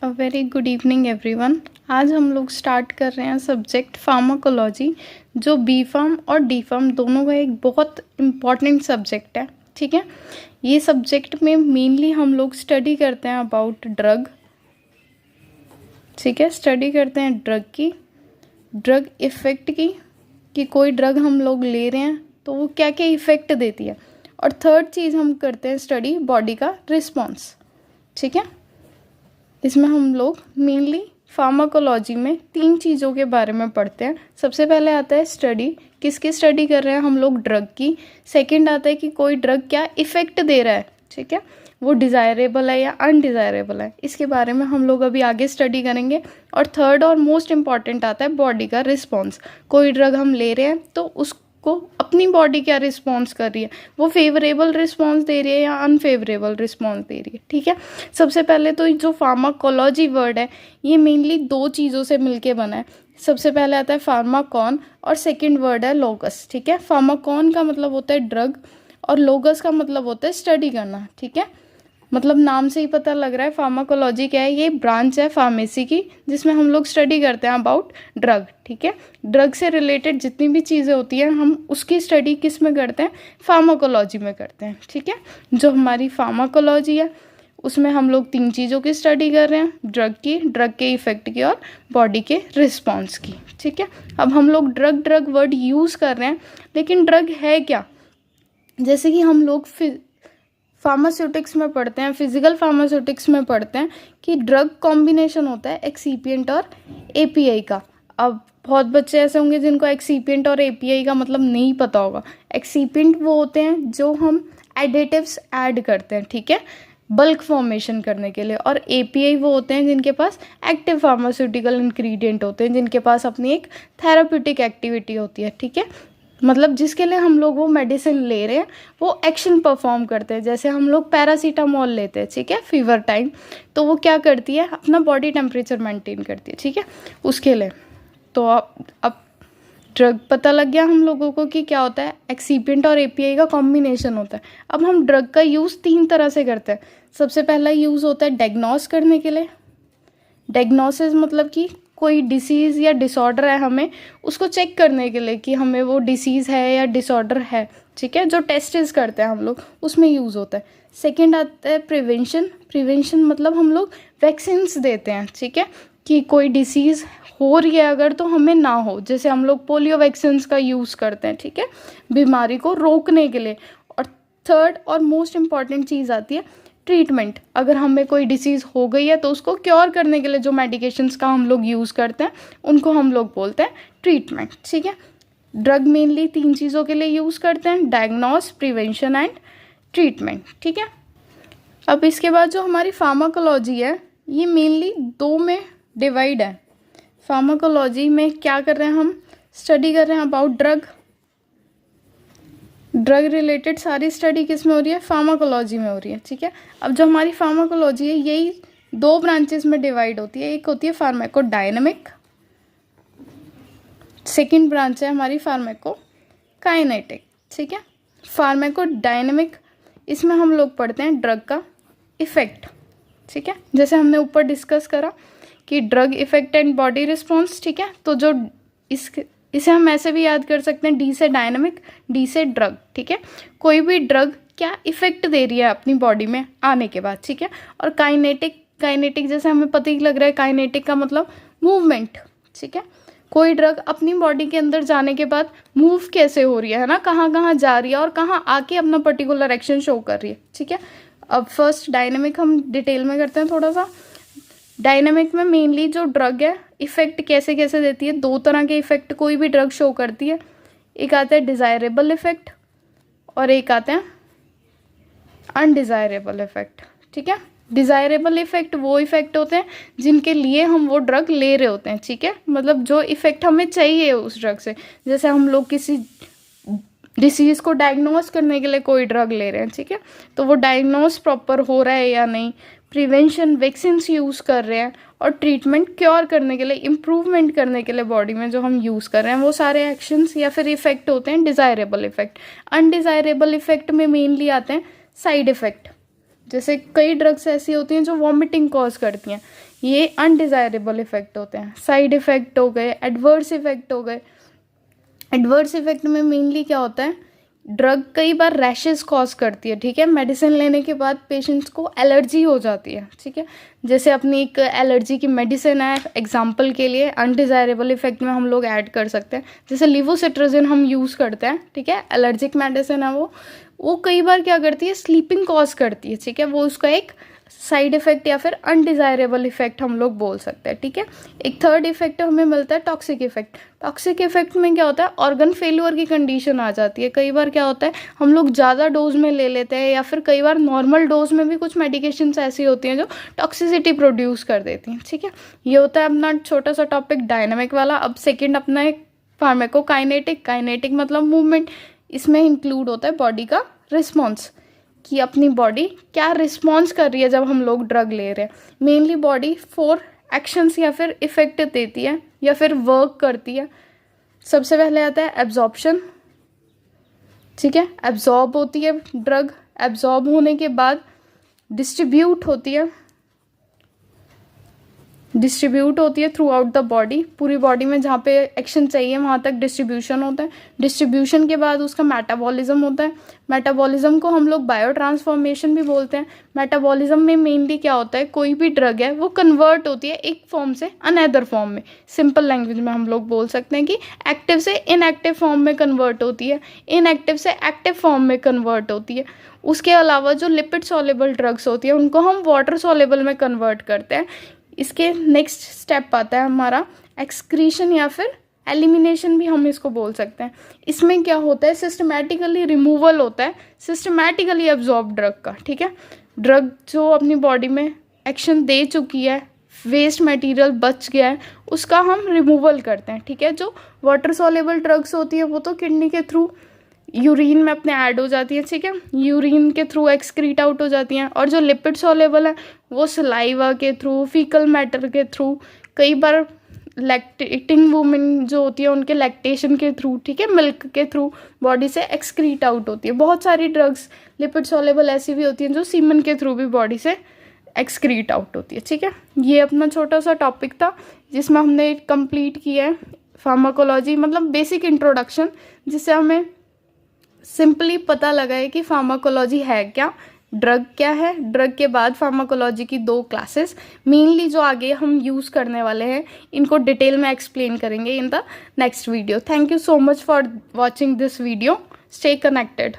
A very good evening everyone. आज हम लोग स्टार्ट कर रहे हैं सब्जेक्ट फार्माकोलॉजी, जो बी फार्म और डी फार्म दोनों का एक बहुत इम्पॉर्टेंट सब्जेक्ट है। ठीक है, ये सब्जेक्ट में मेनली हम लोग स्टडी करते हैं अबाउट ड्रग। ठीक है, स्टडी करते हैं ड्रग की, ड्रग इफ़ेक्ट की, कि कोई ड्रग हम लोग ले रहे हैं तो वो क्या क्या इफ़ेक्ट देती है। और थर्ड चीज़ हम करते हैं स्टडी बॉडी का रिस्पॉन्स। ठीक है, इसमें हम लोग मेनली फार्माकोलॉजी में 3 चीज़ों के बारे में पढ़ते हैं। सबसे पहले आता है स्टडी, किसकी स्टडी कर रहे हैं हम लोग, ड्रग की। सेकंड आता है कि कोई ड्रग क्या इफ़ेक्ट दे रहा है, ठीक है, वो डिज़ायरेबल है या अनडिज़ायरेबल है, इसके बारे में हम लोग अभी आगे स्टडी करेंगे। और थर्ड और मोस्ट इम्पॉर्टेंट आता है बॉडी का रिस्पॉन्स। कोई ड्रग हम ले रहे हैं तो उसको अपनी बॉडी क्या रिस्पॉन्स कर रही है, वो फेवरेबल रिस्पॉन्स दे रही है या अनफेवरेबल रिस्पॉन्स दे रही है। ठीक है, सबसे पहले तो जो फार्माकोलॉजी वर्ड है ये मेनली 2 चीज़ों से मिलके बना है। सबसे पहले आता है फार्माकॉन और सेकंड वर्ड है लोगस। ठीक है, फार्माकॉन का मतलब होता है ड्रग और लोगस का मतलब होता है स्टडी करना। ठीक है, मतलब नाम से ही पता लग रहा है फार्माकोलॉजी क्या है, ये ब्रांच है फार्मेसी की जिसमें हम लोग स्टडी करते हैं अबाउट ड्रग। ठीक है, ड्रग से रिलेटेड जितनी भी चीज़ें होती हैं हम उसकी स्टडी किस में करते हैं, फार्माकोलॉजी में करते हैं। ठीक है, जो हमारी फार्माकोलॉजी है उसमें हम लोग 3 चीज़ों की स्टडी कर रहे हैं, ड्रग की, ड्रग के इफ़ेक्ट की और बॉडी के रिस्पॉन्स की। ठीक है, अब हम लोग ड्रग वर्ड यूज़ कर रहे हैं, लेकिन ड्रग है क्या। जैसे कि हम लोग फार्मास्यूटिक्स में पढ़ते हैं, फिजिकल फार्मास्यूटिक्स में पढ़ते हैं कि ड्रग कॉम्बिनेशन होता है एक्सीपिएंट और एपीआई का। अब बहुत बच्चे ऐसे होंगे जिनको एक्सीपिएंट और एपीआई का मतलब नहीं पता होगा। एक्सीपिएंट वो होते हैं जो हम एडिटिव्स ऐड करते हैं, ठीक है, बल्क फॉर्मेशन करने के लिए। और एपीआई वो होते हैं जिनके पास एक्टिव फार्मास्यूटिकल इंग्रेडिएंट होते हैं, जिनके पास अपनी एक थेराप्यूटिक एक्टिविटी होती है। ठीक है, मतलब जिसके लिए हम लोग वो मेडिसिन ले रहे हैं वो एक्शन परफॉर्म करते हैं। जैसे हम लोग पैरासीटामोल लेते हैं, ठीक है, फीवर टाइम, तो वो क्या करती है, अपना बॉडी टेम्परेचर मेंटेन करती है। ठीक है, उसके लिए तो अब ड्रग पता लग गया हम लोगों को कि क्या होता है, एक्सीपिएंट और एपीआई का कॉम्बिनेशन होता है। अब हम ड्रग का यूज़ 3 तरह से करते हैं। सबसे पहला यूज़ होता है डायग्नोस करने के लिए। डायग्नोसिस मतलब कि कोई डिसीज़ या डिसऑर्डर है, हमें उसको चेक करने के लिए कि हमें वो डिसीज़ है या डिसऑर्डर है। ठीक है, जो टेस्ट्स करते हैं हम लोग उसमें यूज़ होता है। सेकंड आता है प्रिवेंशन। प्रिवेंशन मतलब हम लोग वैक्सीन्स देते हैं, ठीक है, कि कोई डिसीज़ हो रही है अगर तो हमें ना हो। जैसे हम लोग पोलियो वैक्सीन्स का यूज़ करते हैं, ठीक है, बीमारी को रोकने के लिए। और थर्ड और मोस्ट इम्पॉर्टेंट चीज़ आती है ट्रीटमेंट। अगर हमें कोई डिसीज़ हो गई है तो उसको क्योर करने के लिए जो मेडिकेशंस का हम लोग यूज़ करते हैं उनको हम लोग बोलते हैं ट्रीटमेंट। ठीक है, ड्रग मेनली 3 चीज़ों के लिए यूज़ करते हैं, डायग्नोस, प्रिवेंशन एंड ट्रीटमेंट। ठीक है, अब इसके बाद जो हमारी फार्माकोलॉजी है ये मेनली 2 में डिवाइड है। फार्माकोलॉजी में क्या कर रहे हैं, हम स्टडी कर रहे हैं अबाउट ड्रग रिलेटेड सारी स्टडी किस में हो रही है, फार्माकोलॉजी में हो रही है। ठीक है, अब जो हमारी फार्माकोलॉजी है यही 2 ब्रांचेस में डिवाइड होती है। एक होती है फार्माकोडायनेमिक, सेकंड ब्रांच है हमारी फार्माकोकाइनेटिक। ठीक है, फार्माकोडायनेमिक इसमें हम लोग पढ़ते हैं ड्रग का इफेक्ट। ठीक है, जैसे हमने ऊपर डिस्कस करा कि drug effect and body response. ठीक है, तो जो इसे हम ऐसे भी याद कर सकते हैं, डी से डायनेमिक, डी से ड्रग। ठीक है, कोई भी ड्रग क्या इफेक्ट दे रही है अपनी बॉडी में आने के बाद। ठीक है, और काइनेटिक जैसे हमें पता ही लग रहा है, काइनेटिक का मतलब मूवमेंट। ठीक है, कोई ड्रग अपनी बॉडी के अंदर जाने के बाद मूव कैसे हो रही है ना, कहाँ कहाँ जा रही है और कहाँ आके अपना पर्टिकुलर एक्शन शो कर रही है। ठीक है, अब फर्स्ट डायनेमिक हम डिटेल में करते हैं थोड़ा सा। डायनेमिक में मेनली जो ड्रग है इफेक्ट कैसे कैसे देती है, 2 तरह के इफेक्ट कोई भी ड्रग शो करती है। एक आता है डिज़ायरेबल इफेक्ट और एक आता है अनडिज़ायरेबल इफेक्ट। ठीक है, डिज़ायरेबल इफेक्ट वो इफेक्ट होते हैं जिनके लिए हम वो ड्रग ले रहे होते हैं। ठीक है, मतलब जो इफेक्ट हमें चाहिए उस ड्रग से। जैसे हम लोग किसी डिसीज़ को डायग्नोस करने के लिए कोई ड्रग ले रहे हैं, ठीक है, तो वो डायग्नोस प्रॉपर हो रहा है या नहीं, प्रिवेंशन वैक्सीन्स यूज़ कर रहे हैं, और ट्रीटमेंट क्योर करने के लिए, इम्प्रूवमेंट करने के लिए बॉडी में जो हम यूज़ कर रहे हैं, वो सारे एक्शंस या फिर इफेक्ट होते हैं डिज़ायरेबल इफेक्ट। अनडिज़ायरेबल इफेक्ट में मेनली आते हैं साइड इफ़ेक्ट, जैसे कई ड्रग्स ऐसी होती हैं जो वॉमिटिंग कॉज करती हैं, ये अनडिज़ायरेबल इफ़ेक्ट होते हैं। साइड इफ़ेक्ट हो गए, एडवर्स इफ़ेक्ट हो गए। एडवर्स इफ़ेक्ट में मेनली क्या होता है, ड्रग कई बार रैशेस कॉज करती है, ठीक है। मेडिसिन लेने के बाद पेशेंट्स को एलर्जी हो जाती है, ठीक है। जैसे अपनी एक एलर्जी की मेडिसिन है, एग्जांपल के लिए अनडिज़ायरेबल इफेक्ट में हम लोग ऐड कर सकते हैं, जैसे लिवोसिट्राजिन हम यूज़ करते हैं, ठीक है। एलर्जिक मेडिसिन है वो कई बार क्या करती है, स्लीपिंग कॉज करती है, ठीक है। वो उसका एक साइड इफ़ेक्ट या फिर अनडिज़ायरेबल इफ़ेक्ट हम लोग बोल सकते हैं, ठीक है। एक थर्ड इफ़ेक्ट हमें मिलता है टॉक्सिक इफ़ेक्ट। टॉक्सिक इफ़ेक्ट में क्या होता है, ऑर्गन फेल्यूर की कंडीशन आ जाती है। कई बार क्या होता है, हम लोग ज़्यादा डोज में ले लेते हैं, या फिर कई बार नॉर्मल डोज में भी कुछ मेडिकेशंस ऐसी होती हैं जो टॉक्सिसिटी प्रोड्यूस कर देती हैं, ठीक है। ये होता है अपना छोटा सा टॉपिक डायनामिक वाला। अब सेकेंड अपना एक फार्माकोकाइनेटिक। काइनेटिक मतलब मूवमेंट, इसमें इंक्लूड होता है बॉडी का रिस्पॉन्स, कि अपनी बॉडी क्या रिस्पॉन्स कर रही है जब हम लोग ड्रग ले रहे हैं। मेनली बॉडी 4 एक्शंस या फिर इफेक्ट देती है या फिर वर्क करती है। सबसे पहले आता है एब्जॉर्प्शन, ठीक है। एब्जॉर्ब होती है ड्रग, एब्जॉर्ब होने के बाद डिस्ट्रीब्यूट होती है थ्रू आउट द बॉडी। पूरी बॉडी में जहाँ पे एक्शन चाहिए वहाँ तक डिस्ट्रीब्यूशन होता है। डिस्ट्रीब्यूशन के बाद उसका मेटाबॉलिज्म होता है। मेटाबॉलिज्म को हम लोग बायो ट्रांसफॉर्मेशन भी बोलते हैं। मेटाबॉलिज्म में मेनली क्या होता है, कोई भी ड्रग है वो कन्वर्ट होती है एक फॉर्म से अनदर फॉर्म में। सिंपल लैंग्वेज में हम लोग बोल सकते हैं कि एक्टिव से इनएक्टिव फॉर्म में कन्वर्ट होती है, इनएक्टिव से एक्टिव फॉर्म में कन्वर्ट होती है। उसके अलावा जो लिपिड सॉल्युबल ड्रग्स होती है उनको हम वाटर सॉल्युबल में कन्वर्ट करते हैं। इसके नेक्स्ट स्टेप आता है हमारा एक्सक्रीशन या फिर एलिमिनेशन भी हम इसको बोल सकते हैं। इसमें क्या होता है, सिस्टमैटिकली रिमूवल होता है सिस्टमैटिकली एब्जॉर्ब ड्रग का, ठीक है। ड्रग जो अपनी बॉडी में एक्शन दे चुकी है, वेस्ट मटेरियल बच गया है, उसका हम रिमूवल करते हैं, ठीक है। जो वाटर सॉल्युबल ड्रग्स होती है वो तो किडनी के थ्रू यूरिन में अपने ऐड हो जाती है, ठीक है। यूरिन के थ्रू एक्सक्रीट आउट हो जाती हैं। और जो लिपिड सॉल्युबल है वो सलाइवा के थ्रू, फीकल मैटर के थ्रू, कई बार लैक्टेटिंग वुमेन जो होती है उनके लैक्टेशन के थ्रू, ठीक है, मिल्क के थ्रू बॉडी से एक्सक्रीट आउट होती है। बहुत सारी ड्रग्स लिपिड सॉल्युबल ऐसी भी होती हैं जो सीमन के थ्रू भी बॉडी से एक्सक्रीट आउट होती है, ठीक है। ये अपना छोटा सा टॉपिक था जिसमें हमने कंप्लीट किया है फार्माकोलॉजी, मतलब बेसिक इंट्रोडक्शन, जिससे हमें सिंपली पता लगा है कि फार्माकोलॉजी है क्या, ड्रग क्या है, ड्रग के बाद फार्माकोलॉजी की 2 क्लासेस मेनली जो आगे हम यूज़ करने वाले हैं, इनको डिटेल में एक्सप्लेन करेंगे in the next video. Thank you so much for watching this video. Stay connected.